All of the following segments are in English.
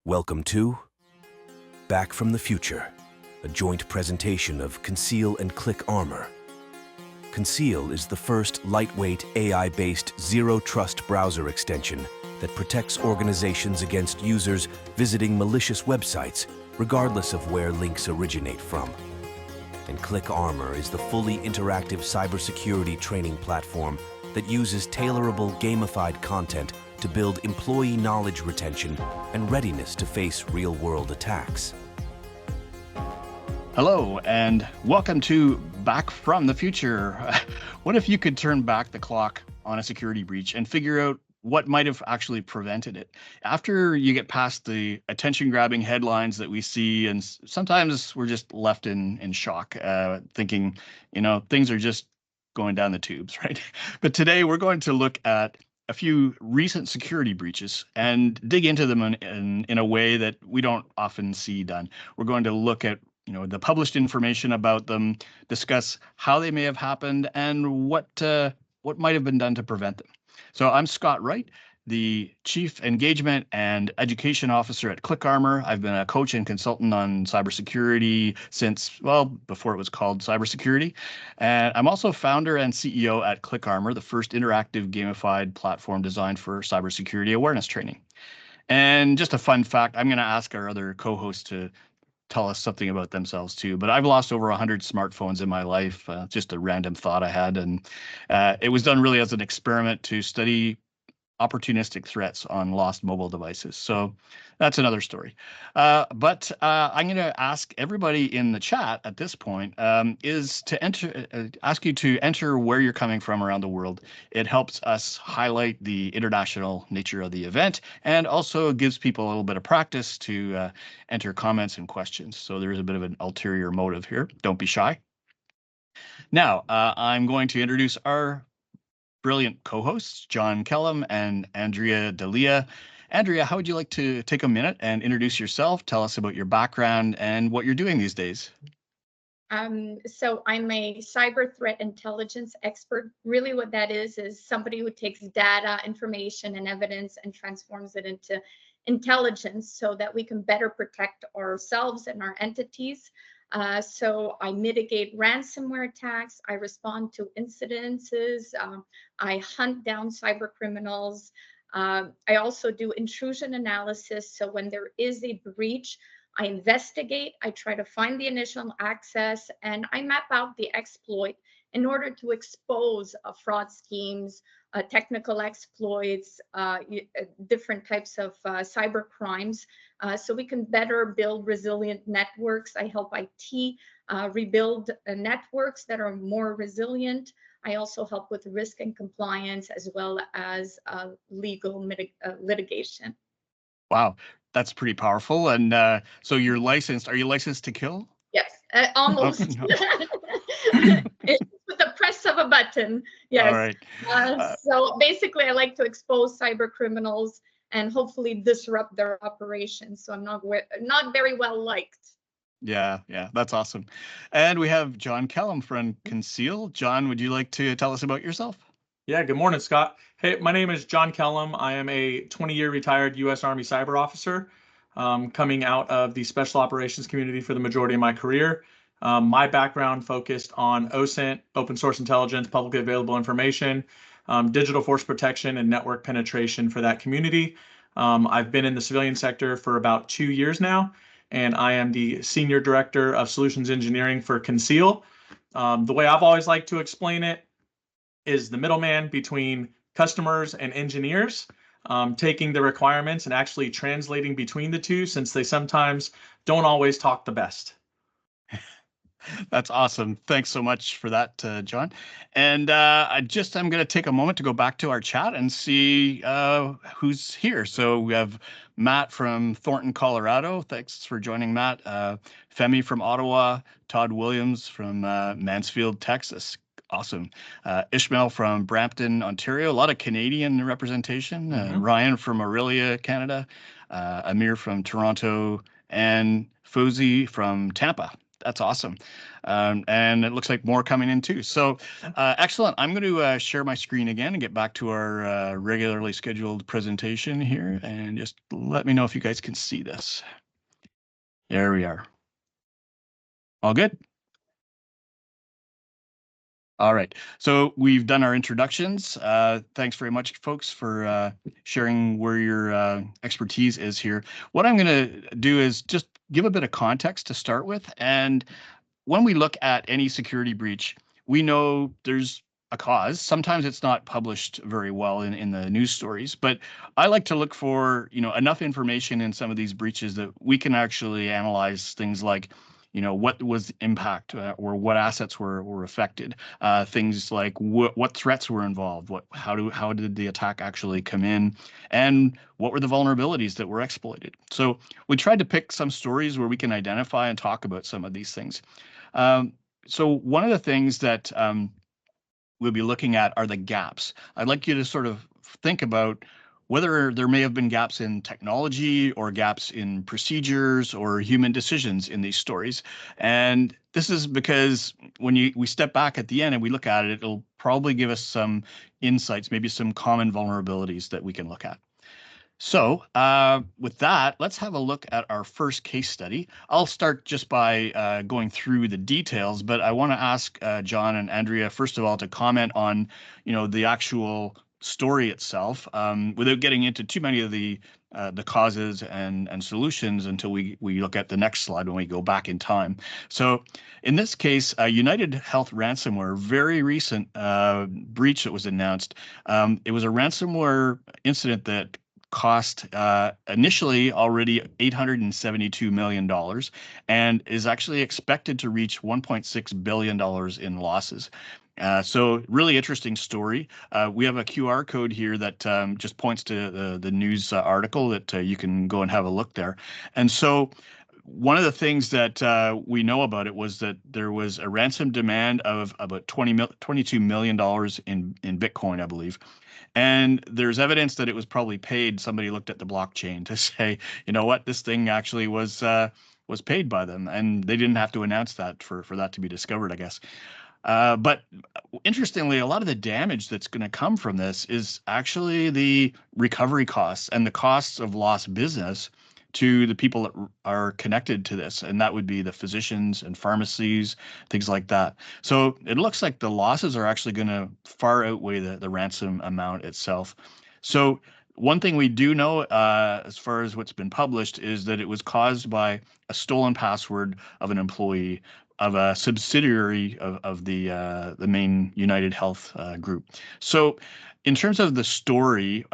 Welcome to Back from the Future, a joint presentation of Conceal and Click Armor. Conceal is the first lightweight AI-based zero-trust browser extension that protects organizations against users visiting malicious websites, regardless of where links originate from. And Click Armor is the fully interactive cybersecurity training platform that uses tailorable gamified content to build employee knowledge retention and readiness to face real-world attacks. Hello, and welcome to Back from the Future. What if you could turn back the clock on a security breach and figure out what might have actually prevented it? After you get past the attention-grabbing headlines that we see, and sometimes we're just left in shock, thinking, things are just going down the tubes, right? But today we're going to look at a few recent security breaches and dig into them in a way that we don't often see done. We're going to look at the published information about them, discuss how they may have happened, and what might have been done to prevent them. So I'm Scott Wright, the Chief Engagement and Education Officer at Click Armor. I've been a coach and consultant on cybersecurity since, before it was called cybersecurity. And I'm also founder and CEO at Click Armor, the first interactive gamified platform designed for cybersecurity awareness training. And just a fun fact, I'm going to ask our other co-hosts to tell us something about themselves too, but I've lost over 100 smartphones in my life, just a random thought I had. And it was done really as an experiment to study opportunistic threats on lost mobile devices. So that's another story. But I'm going to ask everybody in the chat at this point is to ask you to enter where you're coming from around the world. It helps us highlight the international nature of the event and also gives people a little bit of practice to enter comments and questions. So there is a bit of an ulterior motive here. Don't be shy. Now, I'm going to introduce our brilliant co-hosts, John Kellum and Andria Delia. Andria, how would you like to take a minute and introduce yourself, tell us about your background and what you're doing these days? So I'm a cyber threat intelligence expert. Really what that is somebody who takes data, information, and evidence and transforms it into intelligence so that we can better protect ourselves and our entities. So I mitigate ransomware attacks, I respond to incidences, I hunt down cyber criminals. I also do intrusion analysis. So when there is a breach, I investigate, I try to find the initial access, and I map out the exploit in order to expose fraud schemes, technical exploits, different types of cyber crimes, so we can better build resilient networks. I help IT rebuild networks that are more resilient. I also help with risk and compliance as well as legal litigation. Wow, that's pretty powerful. And so you're licensed. Are you licensed to kill? Yes, almost. It's with the press of a button. Yes. All right. So basically, I like to expose cyber criminals and hopefully disrupt their operations. So I'm not very well liked. Yeah, that's awesome. And we have John Kellum from Conceal. John, would you like to tell us about yourself? Yeah, good morning, Scott. Hey, my name is John Kellum. I am a 20-year retired U.S. Army cyber officer, coming out of the special operations community for the majority of my career. My background focused on OSINT, open source intelligence, publicly available information, digital force protection, and network penetration for that community. I've been in the civilian sector for about 2 years now, and I am the Senior Director of Solutions Engineering for Conceal. The way I've always liked to explain it is the middleman between customers and engineers, taking the requirements and actually translating between the two, since they sometimes don't always talk the best. That's awesome. Thanks so much for that, John. And I'm going to take a moment to go back to our chat and see who's here. So we have Matt from Thornton, Colorado. Thanks for joining, Matt. Femi from Ottawa. Todd Williams from Mansfield, Texas. Awesome. Ishmael from Brampton, Ontario. A lot of Canadian representation. Ryan from Aurelia, Canada. Amir from Toronto. And Fouzi from Tampa. That's awesome. And it looks like more coming in too. So excellent. I'm going to share my screen again and get back to our regularly scheduled presentation here. And just let me know if you guys can see this. There we are. All good? All right. So we've done our introductions. Thanks very much, folks, for sharing where your expertise is here. What I'm going to do is just give a bit of context to start with. And when we look at any security breach, we know there's a cause. Sometimes it's not published very well in the news stories, but I like to look for, enough information in some of these breaches that we can actually analyze things like, what was the impact or what assets were affected, things like what threats were involved, how did the attack actually come in, and what were the vulnerabilities that were exploited. So we tried to pick some stories where we can identify and talk about some of these things. So one of the things that we'll be looking at are the gaps. I'd like you to sort of think about whether there may have been gaps in technology or gaps in procedures or human decisions in these stories. And this is because when we step back at the end and we look at it, it'll probably give us some insights, maybe some common vulnerabilities that we can look at. So with that, let's have a look at our first case study. I'll start just by going through the details, but I want to ask John and Andrea, first of all, to comment on, the actual story itself without getting into too many of the causes and solutions until we look at the next slide when we go back in time. So in this case, United Health ransomware, very recent breach that was announced. It was a ransomware incident that cost initially already $872 million and is actually expected to reach $1.6 billion in losses. So really interesting story. We have a QR code here that just points to the news article that you can go and have a look there. And so one of the things that we know about it was that there was a ransom demand of about $22 million in Bitcoin, I believe. And there's evidence that it was probably paid. Somebody looked at the blockchain to say, you know what, this thing actually was paid by them, and they didn't have to announce that for that to be discovered, I guess. But interestingly, a lot of the damage that's going to come from this is actually the recovery costs and the costs of lost business to the people that are connected to this, and that would be the physicians and pharmacies, things like that. So it looks like the losses are actually going to far outweigh the ransom amount itself. So one thing we do know, as far as what's been published, is that it was caused by a stolen password of an employee of a subsidiary of the main United Health group. So in terms of the story,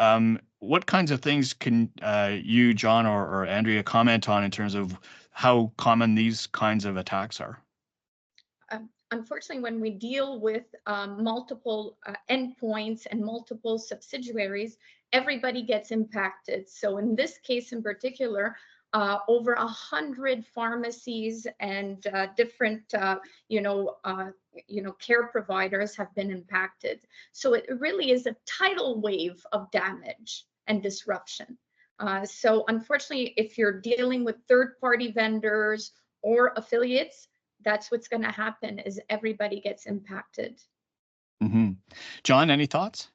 what kinds of things can you, John, or Andrea, comment on in terms of how common these kinds of attacks are? Unfortunately, when we deal with multiple endpoints and multiple subsidiaries, everybody gets impacted. So in this case in particular, over 100 pharmacies and different, care providers have been impacted. So it really is a tidal wave of damage and disruption. So unfortunately, if you're dealing with third-party vendors or affiliates, that's what's going to happen is everybody gets impacted. Mm-hmm. John, any thoughts?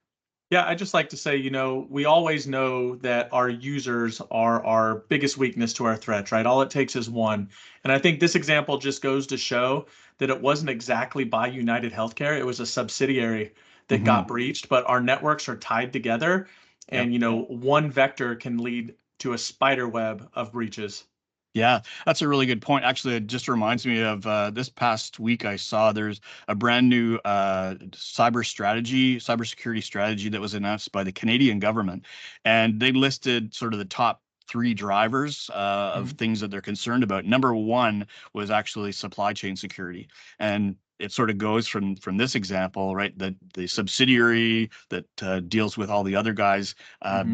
Yeah, I just like to say, we always know that our users are our biggest weakness to our threats, right? All it takes is one. And I think this example just goes to show that it wasn't exactly by United Healthcare. It was a subsidiary that got breached, but our networks are tied together. And, one vector can lead to a spider web of breaches. Yeah, that's a really good point. Actually, it just reminds me of this past week. I saw there's a brand new cybersecurity strategy that was announced by the Canadian government, and they listed sort of the top 3 drivers of things that they're concerned about. Number 1 was actually supply chain security, and it sort of goes from this example, right? The subsidiary that deals with all the other guys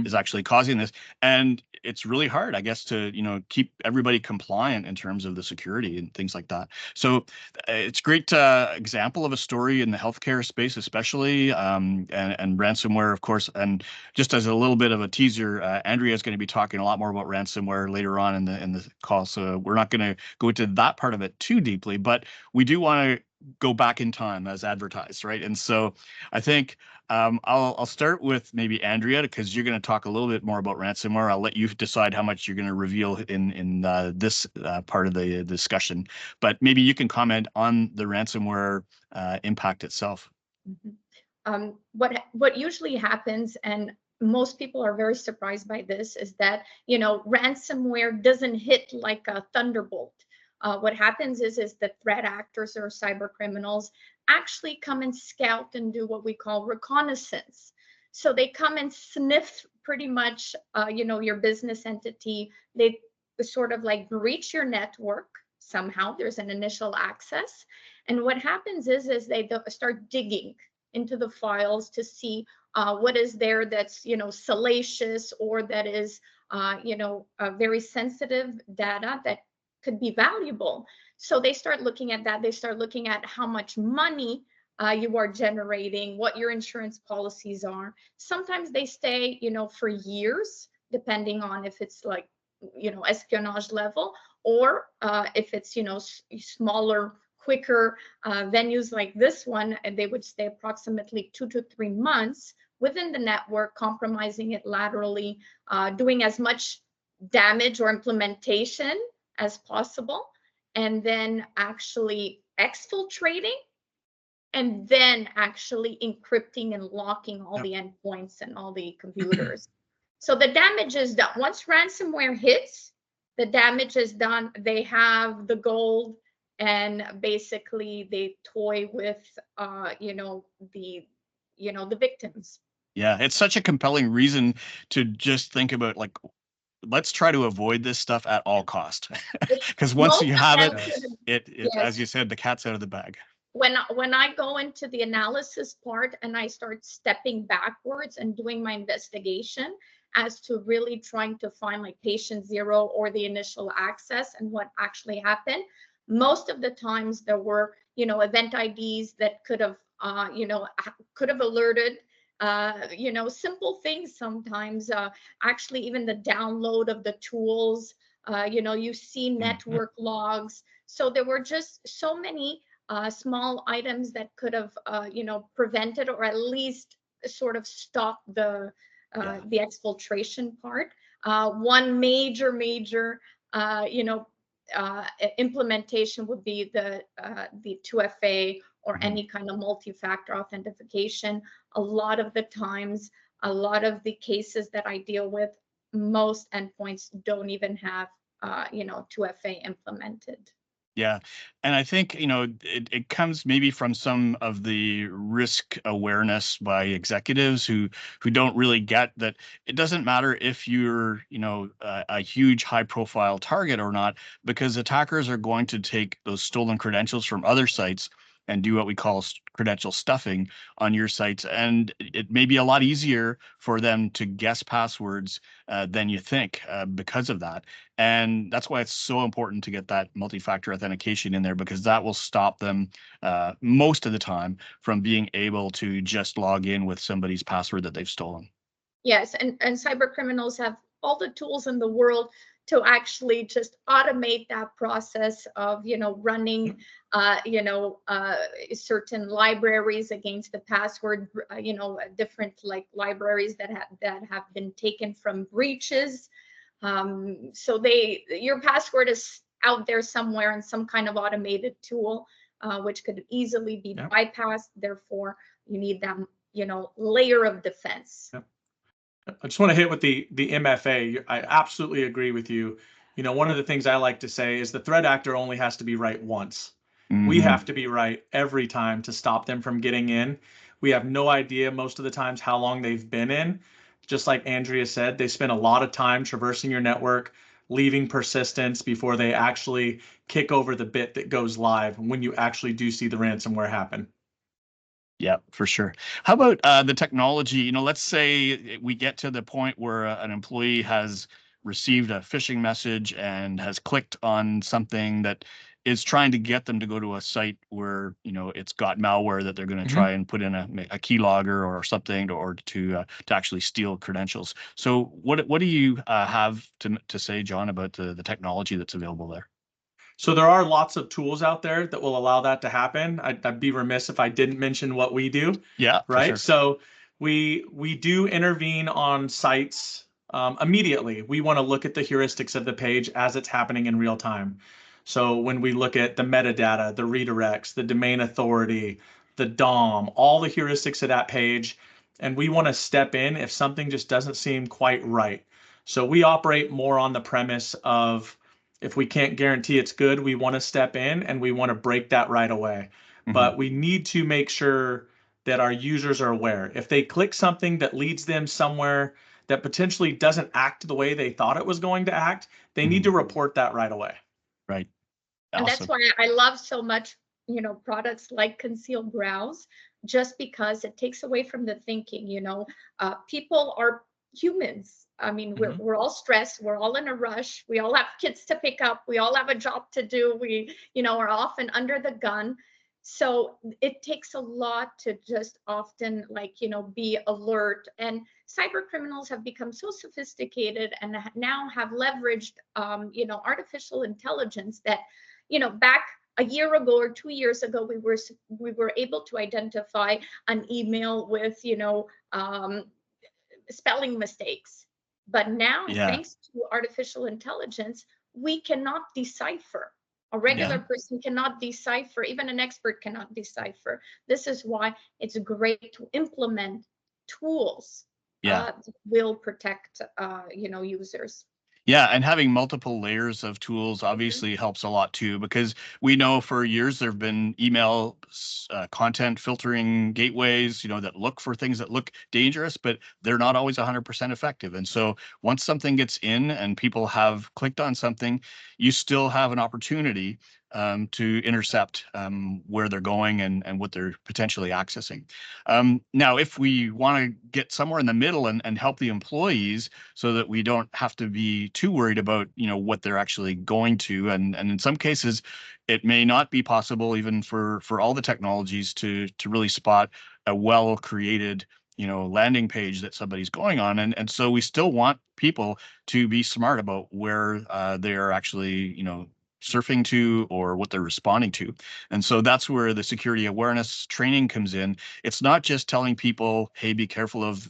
is actually causing this, and it's really hard, I guess, to keep everybody compliant in terms of the security and things like that. So it's a great example of a story in the healthcare space, especially, and ransomware, of course. And just as a little bit of a teaser, Andria is going to be talking a lot more about ransomware later on in the call. So we're not going to go into that part of it too deeply, but we do want to go back in time as advertised, right? And so I think I'll start with maybe Andria, because you're going to talk a little bit more about ransomware. I'll let you decide how much you're going to reveal in this part of the discussion, but maybe you can comment on the ransomware impact itself. What usually happens, and most people are very surprised by this, is that ransomware doesn't hit like a thunderbolt. What happens is the threat actors or cyber criminals actually come and scout and do what we call reconnaissance. So they come and sniff pretty much, your business entity. They sort of like breach your network somehow. There's an initial access, and what happens is they start digging into the files to see what is there that's salacious, or that is very sensitive data that could be valuable. So they start looking at that. They start looking at how much money you are generating, what your insurance policies are. Sometimes they stay, for years, depending on if it's like, espionage level, or if it's, smaller, quicker venues like this one, and they would stay approximately 2 to 3 months within the network, compromising it laterally, doing as much damage or implementation as possible, and then actually exfiltrating, and then actually encrypting and locking all the endpoints and all the computers. So the damage is done. Once ransomware hits, the damage is done. They have the gold, and basically they toy with the victims. Yeah, it's such a compelling reason to just think about, like, let's try to avoid this stuff at all cost, because once you have it, Yes. as you said, the cat's out of the bag. When I go into the analysis part and I start stepping backwards and doing my investigation as to really trying to find like patient zero or the initial access and what actually happened, most of the times there were event IDs that could have alerted simple things sometimes, actually even the download of the tools, you see network logs. So there were just so many small items that could have, prevented or at least sort of stopped the exfiltration part. One major, implementation would be the 2FA or any kind of multi-factor authentication. A lot of the times, a lot of the cases that I deal with, most endpoints don't even have 2FA implemented. Yeah. And I think, it comes maybe from some of the risk awareness by executives who don't really get that it doesn't matter if you're, a huge high profile target or not, because attackers are going to take those stolen credentials from other sites and do what we call credential stuffing on your sites. And it may be a lot easier for them to guess passwords than you think because of that. And that's why it's so important to get that multi-factor authentication in there, because that will stop them most of the time from being able to just log in with somebody's password that they've stolen. Yes, and cyber criminals have all the tools in the world to actually just automate that process of running certain libraries against the password, different like libraries that have been taken from breaches. So your password is out there somewhere in some kind of automated tool, which could easily be bypassed. Therefore, you need that layer of defense. I just want to hit with the MFA. I absolutely agree with you. One of the things I like to say is the threat actor only has to be right once. We have to be right every time to stop them from getting in. We have no idea most of the times how long they've been in. Just like Andria said, they spend a lot of time traversing your network, leaving persistence before they actually kick over the bit that goes live when you actually do see the ransomware happen. Yeah, for sure. How about the technology? You know, let's say we get to the point where an employee has received a phishing message and has clicked on something that is trying to get them to go to a site where, you know, it's got malware that they're going to try and put in a keylogger or something to actually steal credentials. So what do you have to say, John, about the technology that's available there? So there are lots of tools out there that will allow that to happen. I'd be remiss if I didn't mention what we do. Yeah, for right? sure. So we do intervene on sites immediately. We want to look at the heuristics of the page as it's happening in real time. So when we look at the metadata, the redirects, the domain authority, the DOM, all the heuristics of that page, and we want to step in if something just doesn't seem quite right. So we operate more on the premise of, if we can't guarantee it's good, we want to step in and we want to break that right away. But we need to make sure that our users are aware. If they click something that leads them somewhere that potentially doesn't act the way they thought it was going to act, they need to report that right away. Right. And that's why I love so much, you know, products like Conceal Browse, just because it takes away from the thinking, you know, people are humans. I mean, we're all stressed. We're all in a rush. We all have kids to pick up. We all have a job to do. We, you know, are often under the gun. So it takes a lot to just often, like, you know, be alert. And cyber criminals have become so sophisticated and now have leveraged, you know, artificial intelligence that, you know, back a year ago or 2 years ago, we were able to identify an email with, you know, spelling mistakes. But now, thanks to artificial intelligence, we cannot decipher. A regular person cannot decipher. Even an expert cannot decipher. This is why it's great to implement tools that will protect, you know, users. Yeah, and having multiple layers of tools obviously helps a lot too, because we know for years there have been email content filtering gateways, you know, that look for things that look dangerous, but they're not always 100% effective. And so once something gets in and people have clicked on something, you still have an opportunity to intercept where they're going and what they're potentially accessing. Now, if we want to get somewhere in the middle and help the employees so that we don't have to be too worried about, you know, what they're actually going to, and in some cases, it may not be possible even for all the technologies to really spot a well-created, you know, landing page that somebody's going on, and so we still want people to be smart about where they are actually, you know, surfing to or what they're responding to. And so that's where the security awareness training comes in. It's not just telling people, hey, be careful of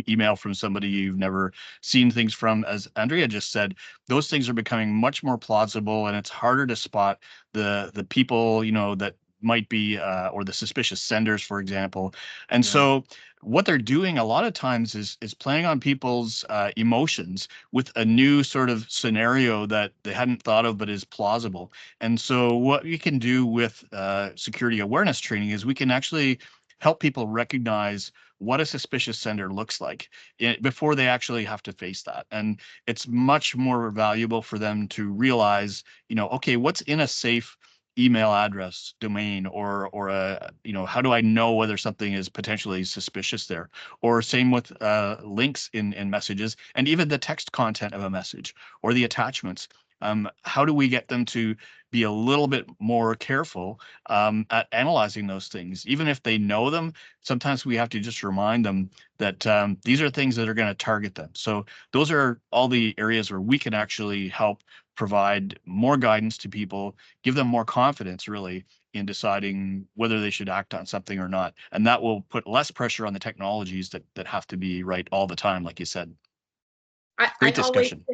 email from somebody you've never seen things from. As Andria just said, those things are becoming much more plausible, and it's harder to spot the people, you know, that might be or the suspicious senders, for example. And so what they're doing a lot of times is playing on people's emotions with a new sort of scenario that they hadn't thought of but is plausible. And so what we can do with security awareness training is we can actually help people recognize what a suspicious sender looks like before they actually have to face that. And it's much more valuable for them to realize, you know, okay, what's in a safe email address, domain, or a, you know, how do I know whether something is potentially suspicious there? Or same with links in messages, and even the text content of a message or the attachments. How do we get them to be a little bit more careful at analyzing those things? Even if they know them, sometimes we have to just remind them that these are things that are going to target them. So those are all the areas where we can actually help provide more guidance to people, give them more confidence really in deciding whether they should act on something or not. And that will put less pressure on the technologies that have to be right all the time, like you said. Great discussion.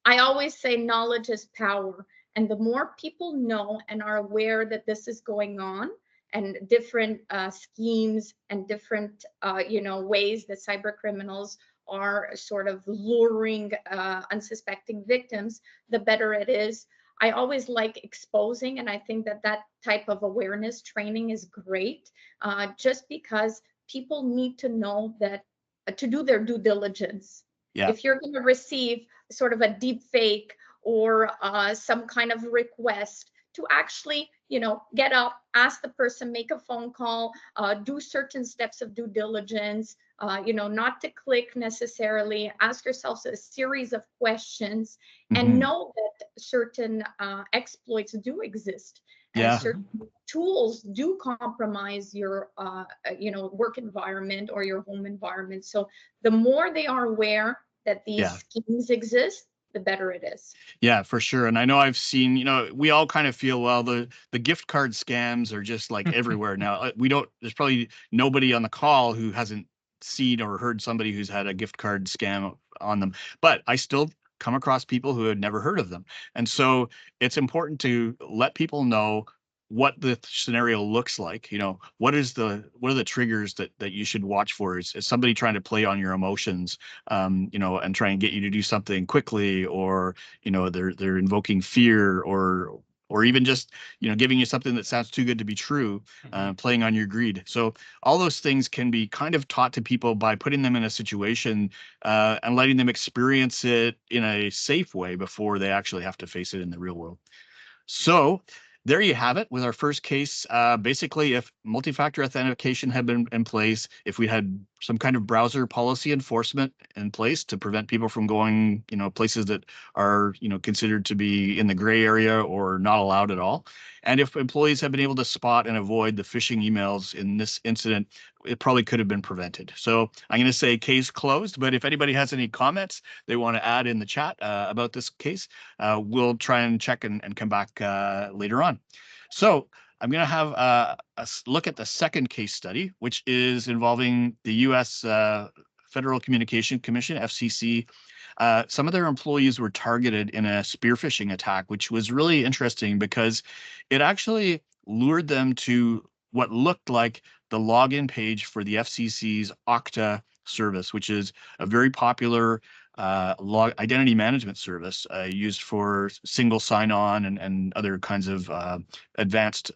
I always say knowledge is power. And the more people know and are aware that this is going on, and different schemes and different, you know, ways that cyber criminals are sort of luring unsuspecting victims, the better it is. I always like exposing, and I think that that type of awareness training is great, just because people need to know that to do their due diligence. Yeah. If you're going to receive sort of a deep fake or some kind of request, to actually, get up, ask the person, make a phone call, do certain steps of due diligence, not to click necessarily, ask yourselves a series of questions, and know that certain exploits do exist. And Yeah. certain tools do compromise your, work environment or your home environment. So the more they are aware that these Yeah. schemes exist, the better it is. Yeah, for sure. And I know I've seen, we all kind of feel, well, the gift card scams are just like everywhere now. There's probably nobody on the call who hasn't seen or heard somebody who's had a gift card scam on them. But I still come across people who had never heard of them. And so it's important to let people know what the scenario looks like. What are the triggers that you should watch for? Is somebody trying to play on your emotions, and try and get you to do something quickly, or they're invoking fear, or even just giving you something that sounds too good to be true, playing on your greed. So all those things can be kind of taught to people by putting them in a situation, and letting them experience it in a safe way before they actually have to face it in the real world. So there you have it with our first case. Basically, if multi-factor authentication had been in place, if we had some kind of browser policy enforcement in place to prevent people from going, places that are, considered to be in the gray area or not allowed at all, and if employees have been able to spot and avoid the phishing emails in this incident, it probably could have been prevented. So I'm going to say case closed, but if anybody has any comments they want to add in the chat about this case, we'll try and check and come back later on. So I'm going to have a look at the second case study, which is involving the U.S. Federal Communication Commission, FCC. Some of their employees were targeted in a spear phishing attack, which was really interesting because it actually lured them to what looked like the login page for the FCC's Okta service, which is a very popular identity management service used for single sign-on and other kinds of advanced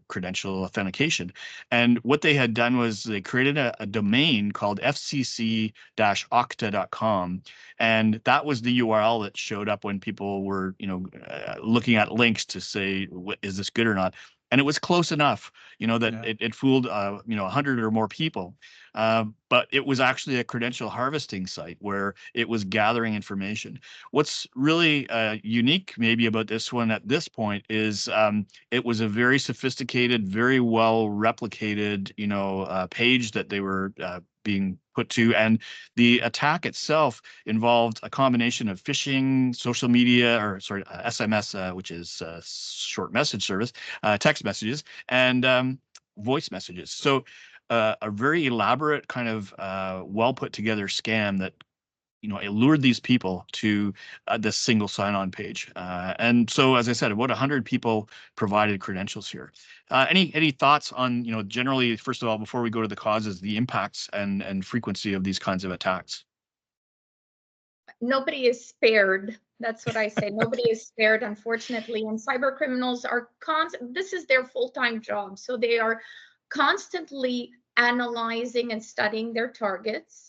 credential authentication. And what they had done was they created a domain called fcc-okta.com, and that was the URL that showed up when people were, looking at links to say, is this good or not? And it was close enough, that it fooled, 100 or more people. But it was actually a credential harvesting site where it was gathering information. What's really unique maybe about this one at this point is it was a very sophisticated, very well replicated, page that they were being put to, and the attack itself involved a combination of phishing, social media, or sorry, SMS, which is short message service, text messages, and voice messages. So a very elaborate kind of well put together scam that it lured these people to this single sign-on page. And so, as I said, about 100 people provided credentials here. Any thoughts on, generally, first of all, before we go to the causes, the impacts and frequency of these kinds of attacks? Nobody is spared. That's what I say. Nobody is spared, unfortunately. And cyber criminals are this is their full-time job. So they are constantly analyzing and studying their targets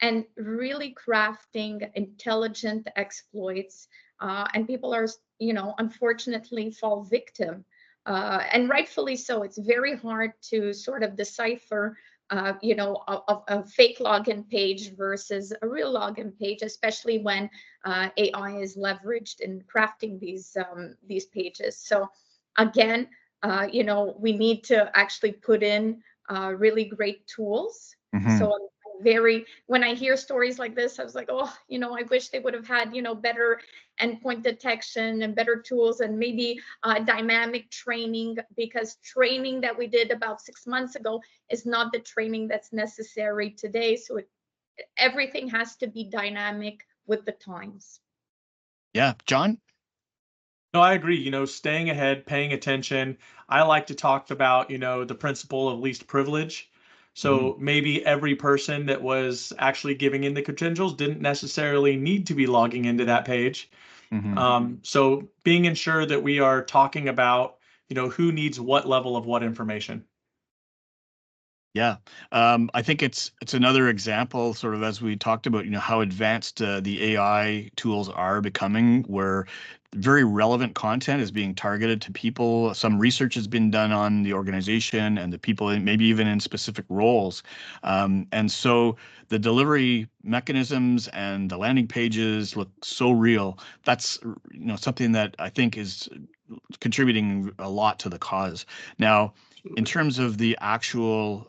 and really crafting intelligent exploits. And people are, unfortunately fall victim. And rightfully so. It's very hard to sort of decipher a fake login page versus a real login page, especially when AI is leveraged in crafting these pages. So again, we need to actually put in really great tools. So I'm when I hear stories like this, I was like, oh, I wish they would have had, better endpoint detection and better tools, and maybe dynamic training, because training that we did about 6 months ago is not the training that's necessary today. So everything has to be dynamic with the times. Yeah, John? No, I agree. Staying ahead, paying attention. I like to talk about, the principle of least privilege. So maybe every person that was actually giving in the credentials didn't necessarily need to be logging into that page. So being ensured that we are talking about, who needs what level of what information. Yeah, I think it's another example, sort of as we talked about, how advanced the AI tools are becoming, where very relevant content is being targeted to people. Some research has been done on the organization and the people, maybe even in specific roles, and so the delivery mechanisms and the landing pages look so real. That's something that I think is contributing a lot to the cause. Now, in terms of the actual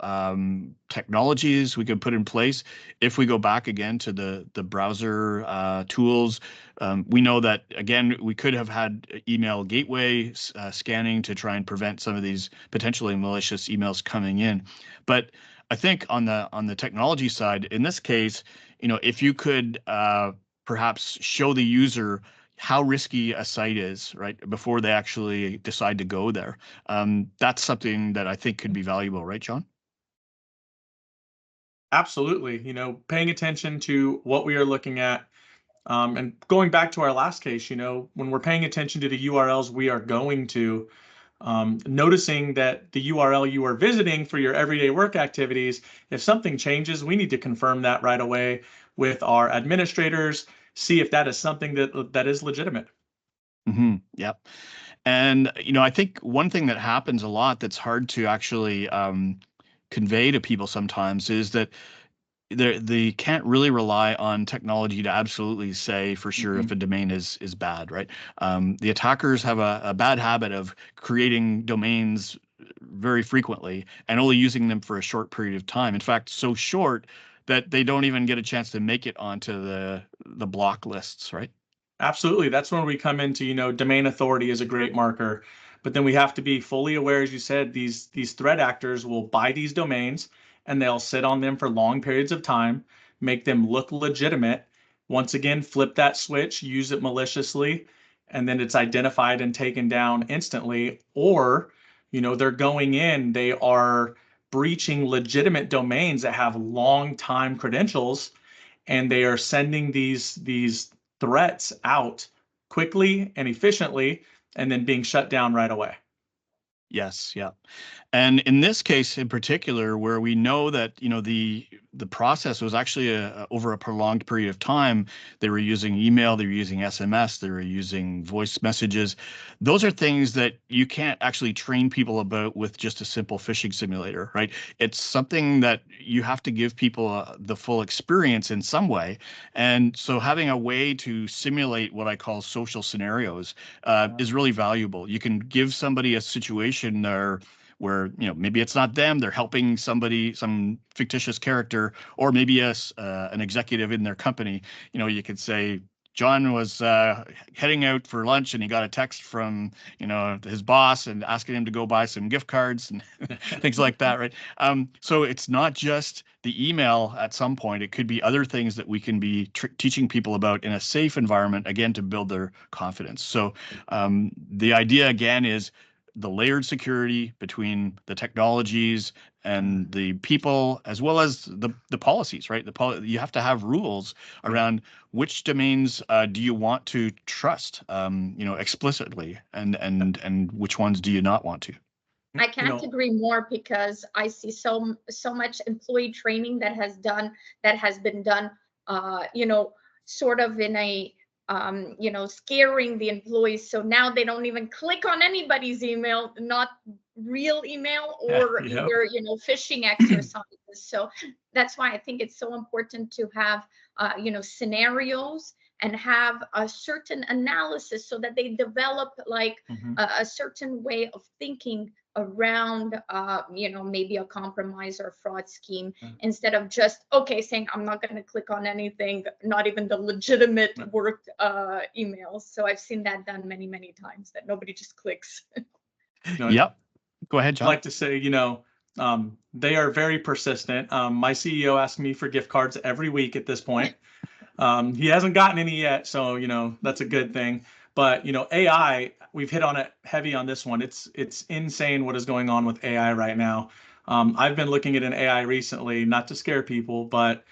technologies we could put in place, if we go back again to the browser tools, we know that, again, we could have had email gateway scanning to try and prevent some of these potentially malicious emails coming in. But I think on the technology side, in this case, if you could perhaps show the user how risky a site is, right, before they actually decide to go there. That's something that I think could be valuable, right, John? Absolutely. Paying attention to what we are looking at. And going back to our last case, when we're paying attention to the URLs we are going to, noticing that the URL you are visiting for your everyday work activities, if something changes, we need to confirm that right away with our administrators, see if that is something that is legitimate. Yep. And, I think one thing that happens a lot that's hard to actually convey to people sometimes is that they can't really rely on technology to absolutely say for sure if a domain is bad, right? The attackers have a bad habit of creating domains very frequently and only using them for a short period of time. In fact, so short that they don't even get a chance to make it onto the block lists, right? Absolutely. That's when we come into, domain authority is a great marker. But then we have to be fully aware, as you said, these threat actors will buy these domains and they'll sit on them for long periods of time, make them look legitimate. Once again, flip that switch, use it maliciously, and then it's identified and taken down instantly. Or, they're going in, they are breaching legitimate domains that have long time credentials, and they are sending these threats out quickly and efficiently, and then being shut down right away. Yes, yeah. And in this case in particular, where we know that the process was actually over a prolonged period of time, they were using email, they were using SMS, they were using voice messages. Those are things that you can't actually train people about with just a simple phishing simulator, right? It's something that you have to give people the full experience in some way. And so having a way to simulate what I call social scenarios is really valuable. You can give somebody a situation where maybe it's not them, they're helping somebody, some fictitious character, or maybe an executive in their company. You could say John was heading out for lunch and he got a text from his boss and asking him to go buy some gift cards and things like that, right? So it's not just the email. At some point it could be other things that we can be teaching people about in a safe environment, again, to build their confidence. So the idea again is the layered security between the technologies and the people, as well as the policies, right? You have to have rules around which domains do you want to trust, explicitly, and which ones do you not want to. I can't agree more, because I see so much employee training that has been done, sort of in a scaring the employees. So now they don't even click on anybody's email, not real email, or either, phishing exercises. So that's why I think it's so important to have, scenarios and have a certain analysis so that they develop like a certain way of thinking around maybe a compromise or fraud scheme, instead of just saying I'm not going to click on anything, not even the legitimate work emails. So I've seen that done many times, that nobody just clicks. Yep. Go ahead, John. I'd like to say, they are very persistent. My CEO asks me for gift cards every week at this point. He hasn't gotten any yet, so that's a good thing. But AI, we've hit on it heavy on this one. It's insane what is going on with AI right now. I've been looking at an AI recently, not to scare people, but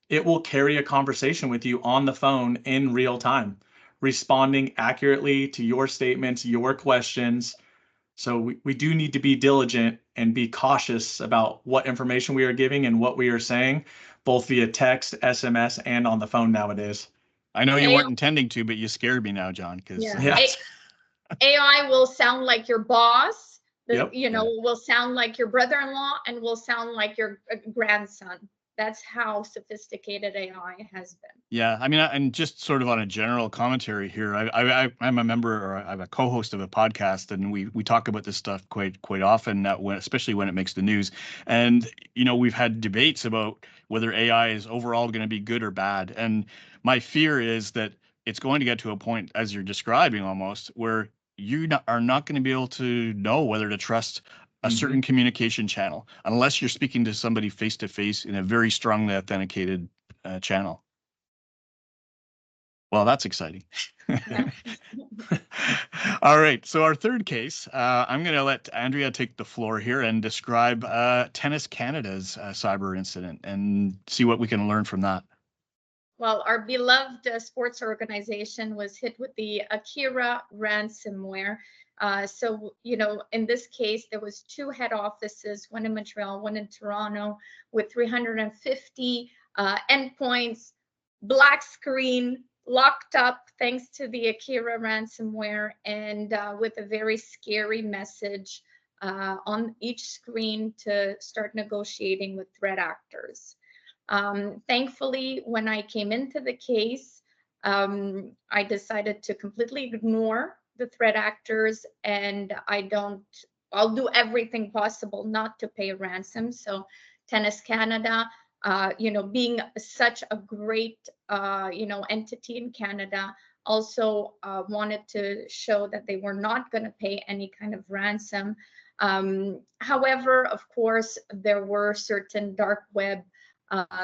it will carry a conversation with you on the phone in real time, responding accurately to your statements, your questions. So we do need to be diligent and be cautious about what information we are giving and what we are saying, both via text, SMS, and on the phone nowadays. I know you AI weren't intending to, but you scared me now, John, because Yeah. Yes. AI will sound like your boss, Yep. will sound like your brother-in-law, and will sound like your grandson. That's how sophisticated AI has been. yeah, I mean, and just sort of on a general commentary here, I'm a member, or I'm a co-host of a podcast, and we talk about this stuff quite often, especially when it makes the news. And we've had debates about whether AI is overall going to be good or bad. And my fear is that it's going to get to a point, as you're describing almost, where you are not going to be able to know whether to trust a certain communication channel unless you're speaking to somebody face to face in a very strongly authenticated channel. Well, that's exciting. Yeah. All right. So our third case, I'm going to let Andrea take the floor here and describe Tennis Canada's cyber incident and see what we can learn from that. Well, our beloved sports organization was hit with the Akira ransomware. So, in this case, there was 2 head offices, one in Montreal, one in Toronto, with 350 endpoints, black screen, locked up thanks to the Akira ransomware, and with a very scary message on each screen to start negotiating with threat actors. Thankfully, when I came into the case, I decided to completely ignore the threat actors, and I'll do everything possible not to pay a ransom. So Tennis Canada, being such a great, entity in Canada, also wanted to show that they were not going to pay any kind of ransom. However, of course, there were certain dark web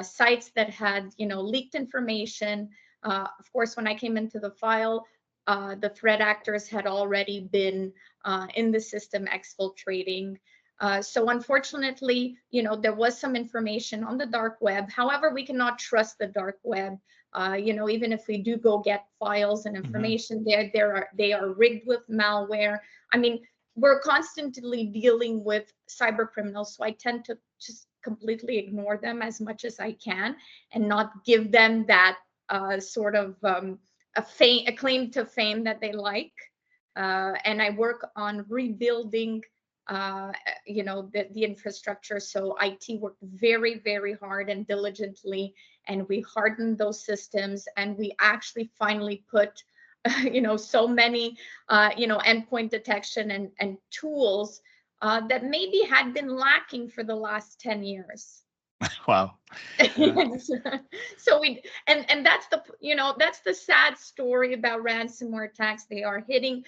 sites that had, leaked information. Of course, when I came into the file, the threat actors had already been in the system exfiltrating. So unfortunately, there was some information on the dark web. However, we cannot trust the dark web. Even if we do go get files and information, they are rigged with malware. I mean, we're constantly dealing with cyber criminals, so I tend to just completely ignore them as much as I can and not give them that sort of a claim to fame that they like. And I work on rebuilding the infrastructure. So IT worked very, very hard and diligently, and we hardened those systems, and we actually finally put so many endpoint detection and tools that maybe had been lacking for the last 10 years. Wow. So that's the sad story about ransomware attacks. They are hitting,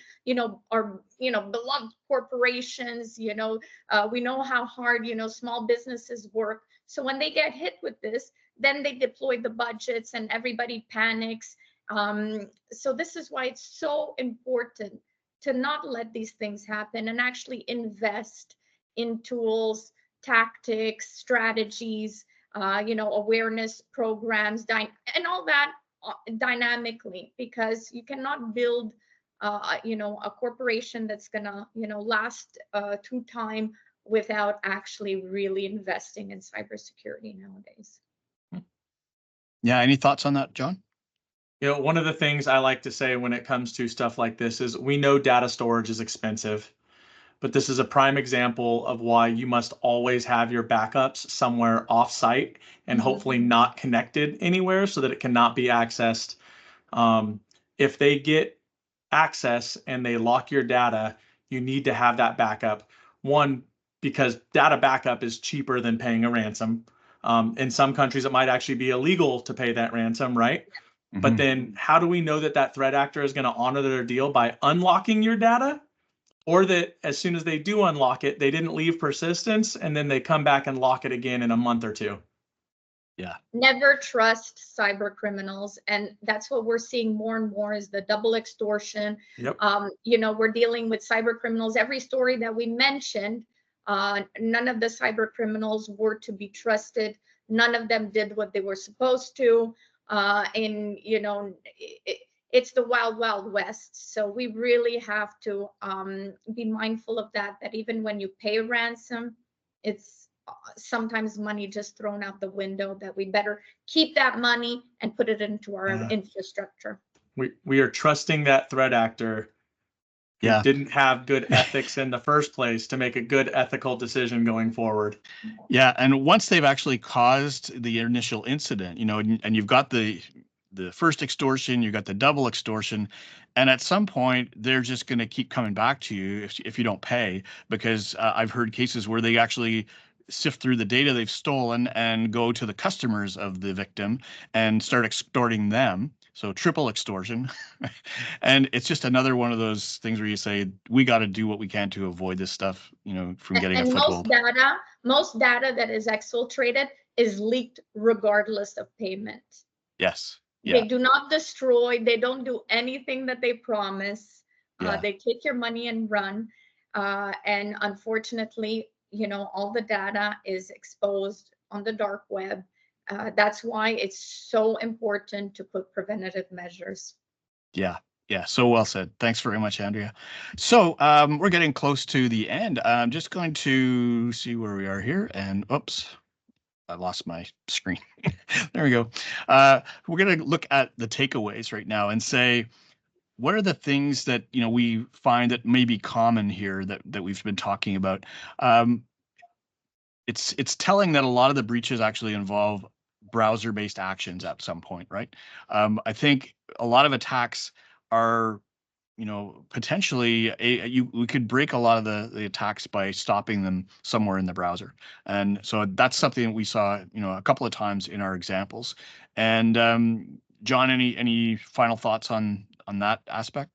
our, beloved corporations. We know how hard, small businesses work. So when they get hit with this, then they deploy the budgets and everybody panics. So this is why it's so important to not let these things happen and actually invest in tools, tactics, strategies, awareness programs, and all that dynamically, because you cannot build, a corporation that's gonna, last through time without actually really investing in cybersecurity nowadays. Yeah. Any thoughts on that, John? One of the things I like to say when it comes to stuff like this is we know data storage is expensive, but this is a prime example of why you must always have your backups somewhere off-site and hopefully not connected anywhere so that it cannot be accessed. If they get access and they lock your data, you need to have that backup. One, because data backup is cheaper than paying a ransom. In some countries, it might actually be illegal to pay that ransom, right? But then how do we know that that threat actor is going to honor their deal by unlocking your data? Or that as soon as they do unlock it, they didn't leave persistence and then they come back and lock it again in a month or 2. Yeah. Never trust cyber criminals. And that's what we're seeing more and more is the double extortion. Yep. We're dealing with cyber criminals. Every story that we mentioned, none of the cyber criminals were to be trusted. None of them did what they were supposed to. it's the wild, wild west. So we really have to be mindful of that, that even when you pay a ransom, it's sometimes money just thrown out the window, that we better keep that money and put it into our infrastructure. We are trusting that threat actor who didn't have good ethics in the first place to make a good ethical decision going forward. Yeah, and once they've actually caused the initial incident, you know, and you've got the first extortion, you've got the double extortion, and at some point they're just going to keep coming back to you if you don't pay, because I've heard cases where they actually sift through the data they've stolen and go to the customers of the victim and start extorting them. So triple extortion. And it's just another one of those things where you say, we got to do what we can to avoid this stuff, you know, from getting a foothold. Most data that is exfiltrated is leaked regardless of payment. Yes. Yeah. They do not destroy. They don't do anything that they promise. They take your money and run. And unfortunately, you know, all the data is exposed on the dark web. That's why it's so important to put preventative measures. Yeah. Yeah, so well said. Thanks very much, Andrea. So we're getting close to the end. I'm just going to see where we are here. And oops, I lost my screen. There we go. We're going to look at the takeaways right now and say, what are the things that, you know, we find that may be common here that we've been talking about? It's telling that a lot of the breaches actually involve browser-based actions at some point, right? I think a lot of attacks are, you know, potentially we could break a lot of the attacks by stopping them somewhere in the browser. And so that's something that we saw, you know, a couple of times in our examples. And John, any final thoughts on that aspect?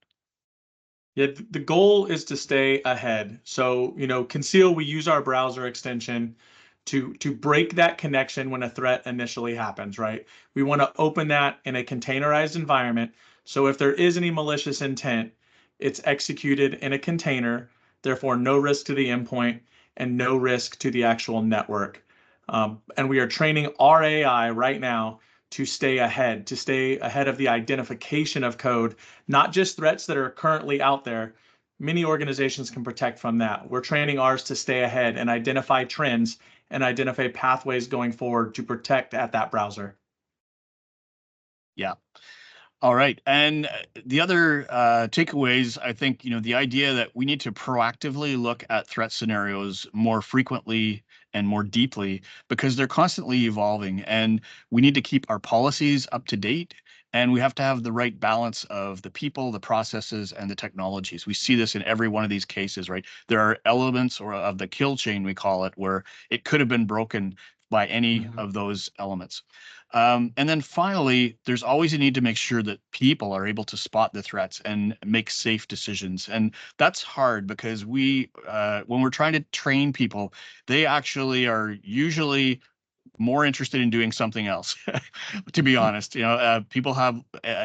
Yeah, the goal is to stay ahead. So, you know, Conceal, we use our browser extension to break that connection when a threat initially happens, right? We want to open that in a containerized environment. So if there is any malicious intent, it's executed in a container, therefore no risk to the endpoint and no risk to the actual network. And we are training our AI right now to stay ahead of the identification of code, not just threats that are currently out there. Many organizations can protect from that. We're training ours to stay ahead and identify trends and identify pathways going forward to protect at that browser. Yeah. All right. And the other takeaways, I think, you know, the idea that we need to proactively look at threat scenarios more frequently and more deeply because they're constantly evolving, and we need to keep our policies up to date, and we have to have the right balance of the people, the processes, and the technologies. We see this in every one of these cases, right? There are elements or of the kill chain, we call it, where it could have been broken by any of those elements. And then finally, there's always a need to make sure that people are able to spot the threats and make safe decisions. And that's hard because when we're trying to train people, they actually are usually more interested in doing something else. To be honest, you know, people have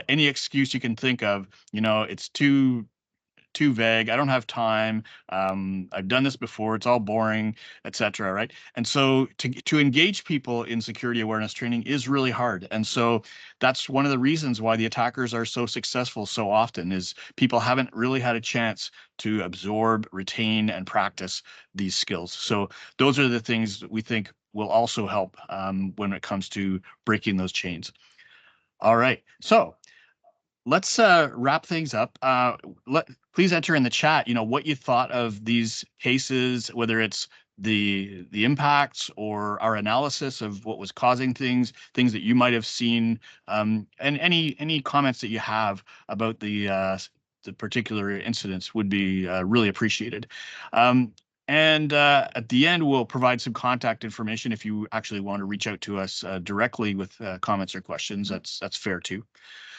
any excuse you can think of. You know, it's too vague. I don't have time. I've done this before. It's all boring, etc. Right? And so to engage people in security awareness training is really hard. And so that's one of the reasons why the attackers are so successful so often is people haven't really had a chance to absorb, retain, and practice these skills. So those are the things that we think will also help when it comes to breaking those chains. All right. So let's wrap things up. Please enter in the chat, you know, what you thought of these cases, whether it's the impacts or our analysis of what was causing things that you might have seen, and any comments that you have about the particular incidents would be really appreciated. And at the end, we'll provide some contact information if you actually want to reach out to us directly with comments or questions. That's fair too.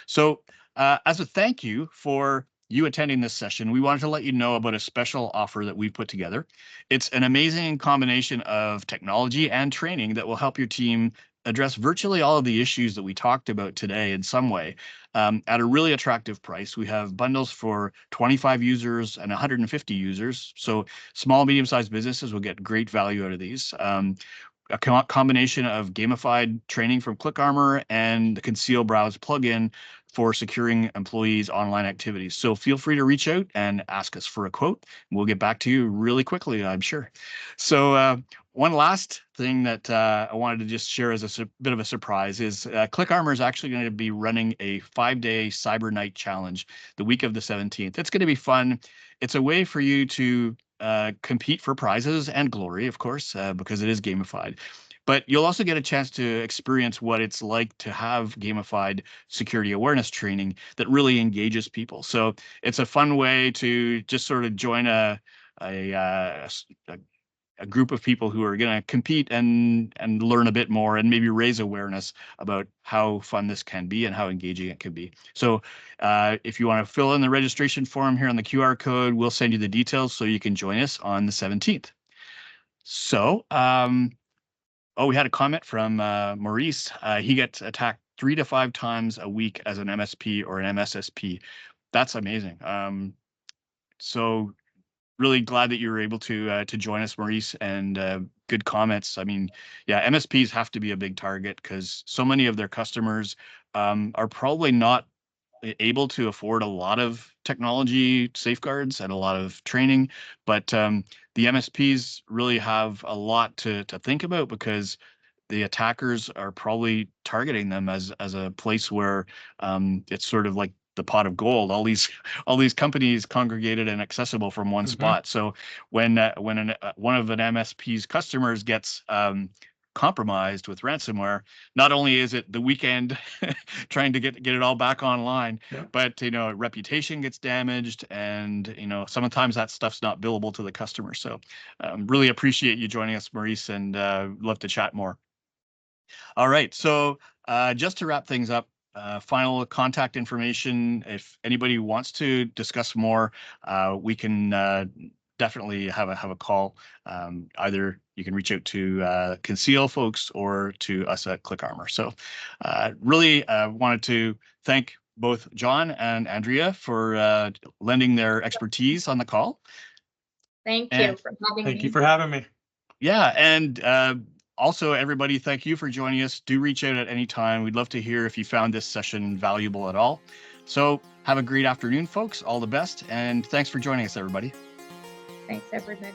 So as a thank you for you attending this session, we wanted to let you know about a special offer that we've put together. It's an amazing combination of technology and training that will help your team address virtually all of the issues that we talked about today in some way at a really attractive price. We have bundles for 25 users and 150 users. So small, medium-sized businesses will get great value out of these. A combination of gamified training from Click Armor and the Conceal Browse plugin for securing employees' online activities. So feel free to reach out and ask us for a quote. We'll get back to you really quickly, I'm sure. So one last thing that I wanted to just share as a bit of a surprise is Click Armor is actually going to be running a 5-day Cyber Night Challenge the week of the 17th. It's going to be fun. It's a way for you to compete for prizes and glory, of course, because it is gamified. But you'll also get a chance to experience what it's like to have gamified security awareness training that really engages people. So it's a fun way to just sort of join a group of people who are going to compete and learn a bit more and maybe raise awareness about how fun this can be and how engaging it can be. So if you want to fill in the registration form here on the QR code, we'll send you the details so you can join us on the 17th. So, we had a comment from Maurice. He gets attacked 3 to 5 times a week as an MSP or an MSSP. That's amazing. So really glad that you were able to join us, Maurice, and good comments. I mean, yeah, MSPs have to be a big target because so many of their customers are probably not able to afford a lot of technology safeguards and a lot of training, but the MSPs really have a lot to think about because the attackers are probably targeting them as a place where it's sort of like the pot of gold. All these companies congregated and accessible from one spot. So when one of an MSP's customers gets compromised with ransomware, not only is it the weekend trying to get it all back online, but reputation gets damaged, and sometimes that stuff's not billable to the customer. So really appreciate you joining us, Maurice, and love to chat more. All right, so just to wrap things up, final contact information. If anybody wants to discuss more, we can definitely have a call. Either you can reach out to Conceal folks or to us at Click Armor. So really wanted to thank both John and Andrea for lending their expertise on the call. Thank you for having me. Thank you for having me. Yeah, and also, everybody, thank you for joining us. Do reach out at any time. We'd love to hear if you found this session valuable at all. So have a great afternoon, folks. All the best, and thanks for joining us, everybody. Thanks, everybody.